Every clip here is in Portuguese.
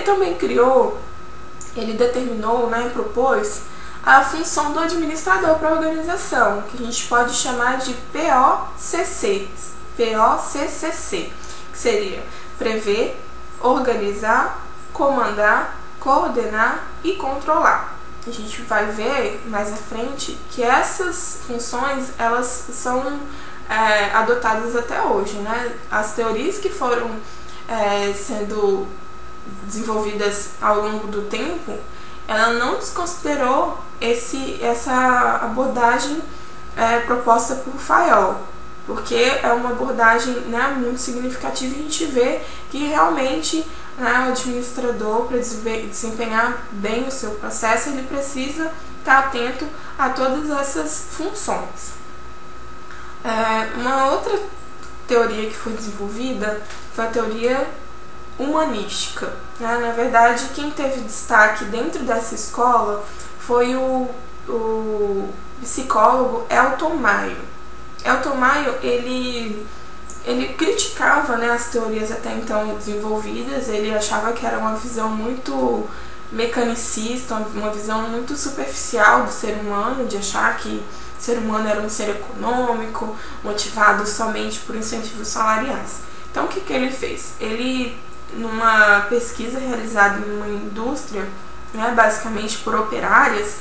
também ele determinou, né, propôs a função do administrador para a organização, que a gente pode chamar de POCC, que seria prever, organizar, comandar, coordenar e controlar. A gente vai ver mais à frente que essas funções, elas são adotadas até hoje, né? As teorias que foram sendo desenvolvidas ao longo do tempo, ela não desconsiderou essa abordagem proposta por Fayol, porque é uma abordagem, né, muito significativa, e a gente vê que realmente, né, o administrador, para desempenhar bem o seu processo, ele precisa estar atento a todas essas funções. Uma outra teoria que foi desenvolvida foi a teoria humanística, né? Na verdade, quem teve destaque dentro dessa escola foi o psicólogo Elton Mayo. Elton Mayo, ele criticava, né, as teorias até então desenvolvidas. Ele achava que era uma visão muito mecanicista, uma visão muito superficial do ser humano, de achar que o ser humano era um ser econômico, motivado somente por incentivos salariais. Então, o que ele fez? Ele, numa pesquisa realizada em uma indústria, né, basicamente por operárias,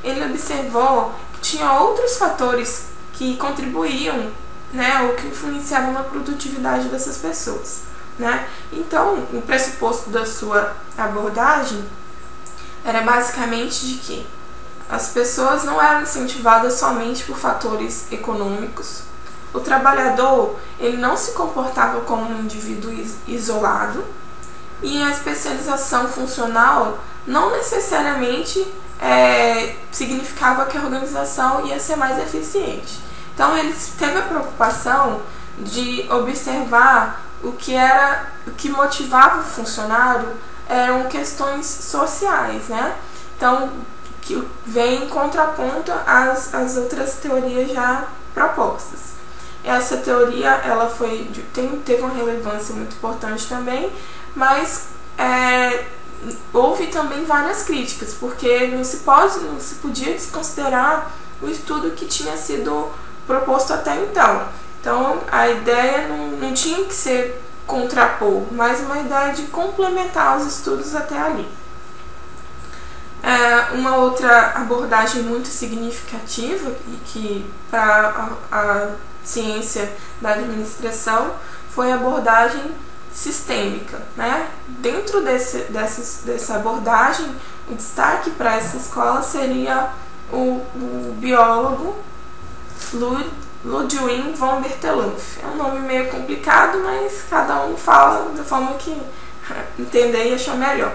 ele observou que tinha outros fatores que contribuíam, né, ou que influenciavam na produtividade dessas pessoas, né? Então, o pressuposto da sua abordagem era basicamente de que as pessoas não eram incentivadas somente por fatores econômicos. O trabalhador, ele não se comportava como um indivíduo isolado, e a especialização funcional não necessariamente significava que a organização ia ser mais eficiente. Então, ele teve a preocupação de observar o que motivava o funcionário eram questões sociais, né? Então, que vem em contraponto às outras teorias já propostas. Essa teoria, ela teve uma relevância muito importante também, mas houve também várias críticas, porque não se podia desconsiderar o estudo que tinha sido proposto até então. Então, a ideia não tinha que ser contrapor, mas uma ideia de complementar os estudos até ali. Uma outra abordagem muito significativa e que para a ciência da administração foi a abordagem sistêmica, né? Dentro dessa abordagem, o destaque para essa escola seria o biólogo Ludwig von Bertalanffy. É um nome meio complicado, mas cada um fala da forma que entender e achar melhor.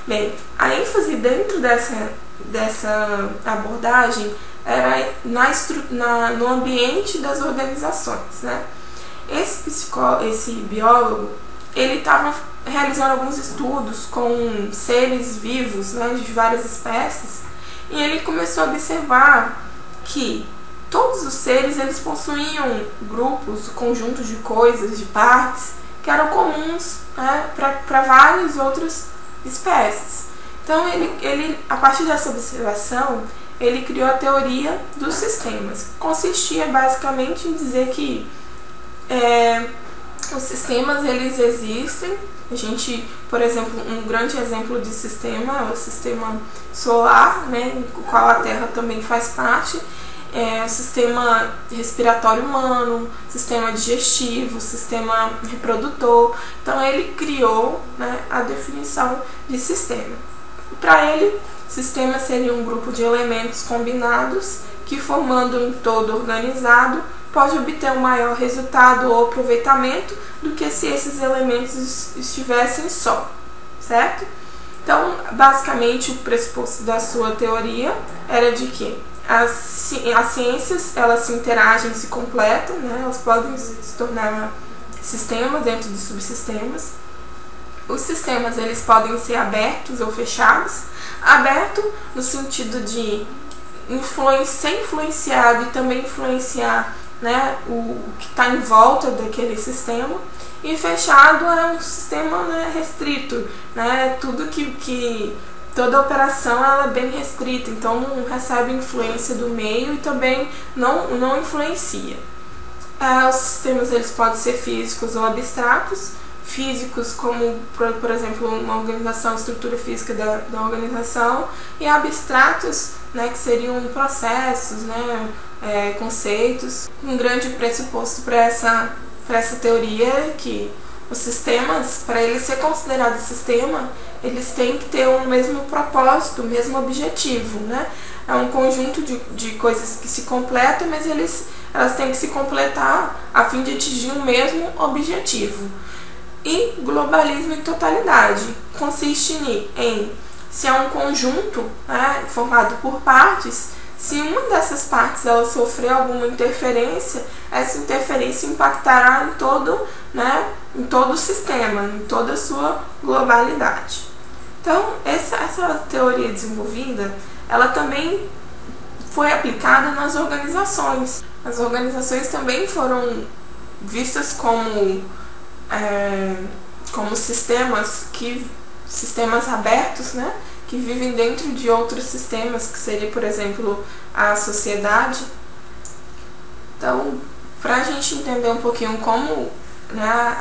Bem, a ênfase dentro dessa abordagem era no ambiente das organizações, né? Esse biólogo, ele estava realizando alguns estudos com seres vivos, né, de várias espécies, e ele começou a observar que todos os seres, eles possuíam grupos, conjuntos de coisas, de partes, que eram comuns, né, para várias outras espécies. Então, ele, a partir dessa observação, ele criou a teoria dos sistemas. Consistia basicamente em dizer que os sistemas, eles existem. A gente, por exemplo, um grande exemplo de sistema é o sistema solar, né, o qual a Terra também faz parte. O sistema respiratório humano, sistema digestivo, sistema reprodutor. Então, ele criou, né, a definição de sistema. Para ele, sistema seria um grupo de elementos combinados que, formando um todo organizado, pode obter um maior resultado ou aproveitamento do que se esses elementos estivessem só, certo? Então, basicamente, o pressuposto da sua teoria era de que as ciências, elas se interagem, se completam, né? Elas podem se tornar sistemas dentro de subsistemas. Os sistemas, eles podem ser abertos ou fechados. Aberto no sentido de ser influenciado e também influenciar, né, o que está em volta daquele sistema. e fechado é um sistema, né, restrito, né? Toda operação ela é bem restrita, então não recebe influência do meio e também não influencia. Os sistemas eles podem ser físicos ou abstratos. Físicos como, por exemplo, uma organização, a estrutura física da organização, e abstratos, né, que seriam processos, né, conceitos. Um grande pressuposto para essa teoria é que os sistemas, para eles ser considerados sistema, eles têm que ter o mesmo propósito, o mesmo objetivo, né? É um conjunto de coisas que se completam, mas elas têm que se completar a fim de atingir o mesmo objetivo. E globalismo e totalidade consiste em se é um conjunto, né, formado por partes, se uma dessas partes ela sofrer alguma interferência, essa interferência impactará em todo o sistema, em toda a sua globalidade. Então, essa teoria desenvolvida, ela também foi aplicada nas organizações. As organizações também foram vistas como sistemas abertos, né, que vivem dentro de outros sistemas, que seria, por exemplo, a sociedade. Então, para a gente entender um pouquinho como, né,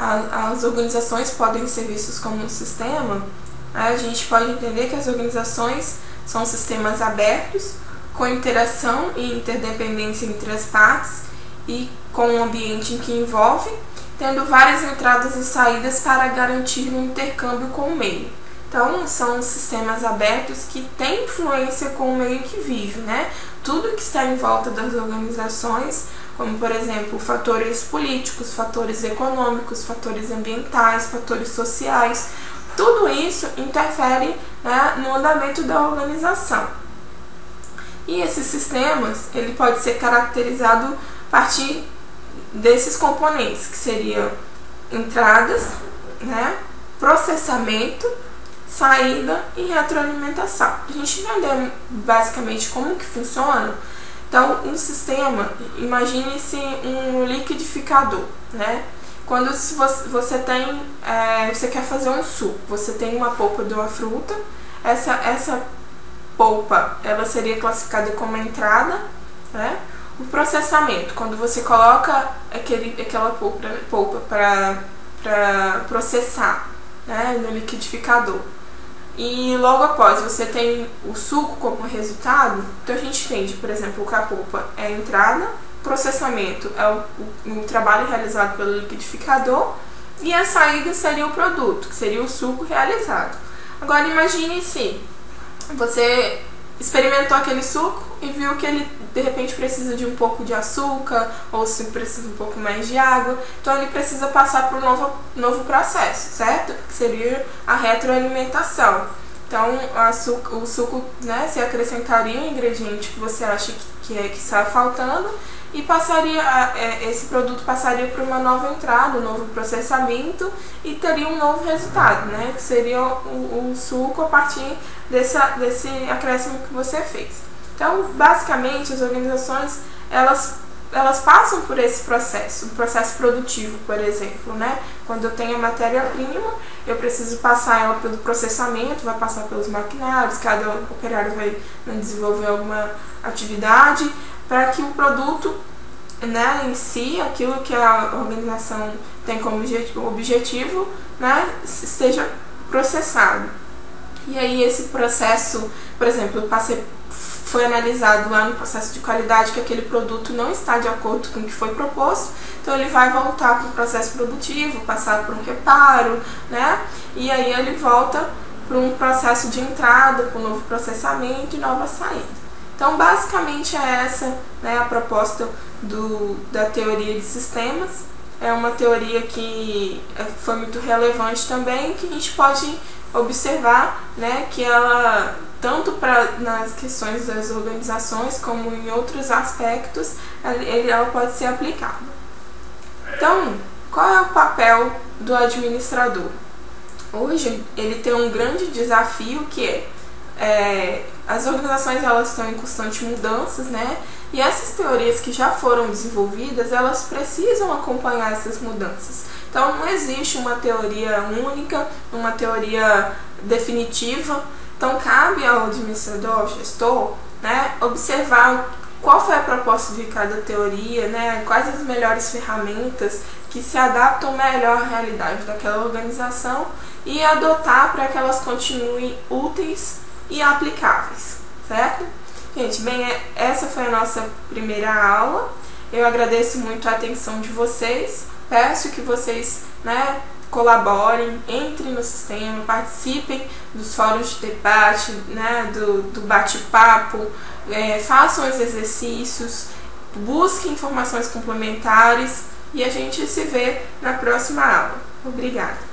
as organizações podem ser vistas como um sistema, a gente pode entender que as organizações são sistemas abertos, com interação e interdependência entre as partes e com um ambiente em que envolve, tendo várias entradas e saídas para garantir um intercâmbio com o meio. Então, são sistemas abertos que têm influência com o meio que vive, né? Tudo que está em volta das organizações, como, por exemplo, fatores políticos, fatores econômicos, fatores ambientais, fatores sociais, tudo isso interfere, né, no andamento da organização. E esses sistemas, ele pode ser caracterizado a partir desses componentes, que seriam entradas, né, processamento, saída e retroalimentação. A gente entender basicamente como que funciona. Então, um sistema, imagine-se um liquidificador, né? Quando você quer fazer um suco, você tem uma polpa de uma fruta, essa polpa ela seria classificada como entrada, né? O processamento, quando você coloca aquela polpa para processar, né, no liquidificador, e logo após você tem o suco como resultado, então a gente entende, por exemplo, que a polpa é a entrada, processamento é o trabalho realizado pelo liquidificador, e a saída seria o produto, que seria o suco realizado. Agora imagine se você experimentou aquele suco e viu que ele de repente precisa de um pouco de açúcar, ou se precisa um pouco mais de água, então ele precisa passar por um novo processo, certo? Que seria a retroalimentação. Então o suco, né, se acrescentaria um ingrediente que você acha que está faltando, e esse produto passaria por uma nova entrada, um novo processamento, e teria um novo resultado, né, que seria o suco a partir desse acréscimo que você fez. Então, basicamente, as organizações, elas passam por esse processo, um processo produtivo, por exemplo, né? Quando eu tenho a matéria-prima, eu preciso passar ela pelo processamento, vai passar pelos maquinários, cada operário vai desenvolver alguma atividade, para que o produto, né, em si, aquilo que a organização tem como objetivo, né, esteja processado. E aí esse processo, por exemplo, foi analisado lá no processo de qualidade que aquele produto não está de acordo com o que foi proposto, então ele vai voltar para o processo produtivo, passar por um reparo, né? E aí ele volta para um processo de entrada, para um novo processamento e nova saída. Então, basicamente é essa, né, a proposta da teoria de sistemas. É uma teoria que foi muito relevante também, que a gente pode observar, né, que ela, tanto nas questões das organizações como em outros aspectos, ela pode ser aplicada. Então, qual é o papel do administrador? Hoje, ele tem um grande desafio que as organizações elas estão em constante mudanças, né? E essas teorias que já foram desenvolvidas, elas precisam acompanhar essas mudanças. Então não existe uma teoria única, uma teoria definitiva. Então cabe ao administrador, ao gestor, né, observar qual foi a proposta de cada teoria, né, quais as melhores ferramentas que se adaptam melhor à realidade daquela organização e adotar para que elas continuem úteis e aplicáveis, certo? Gente, bem, essa foi a nossa primeira aula. Eu agradeço muito a atenção de vocês. Peço que vocês, né, colaborem, entrem no sistema, participem dos fóruns de debate, né, do bate-papo, façam os exercícios, busquem informações complementares e a gente se vê na próxima aula. Obrigada!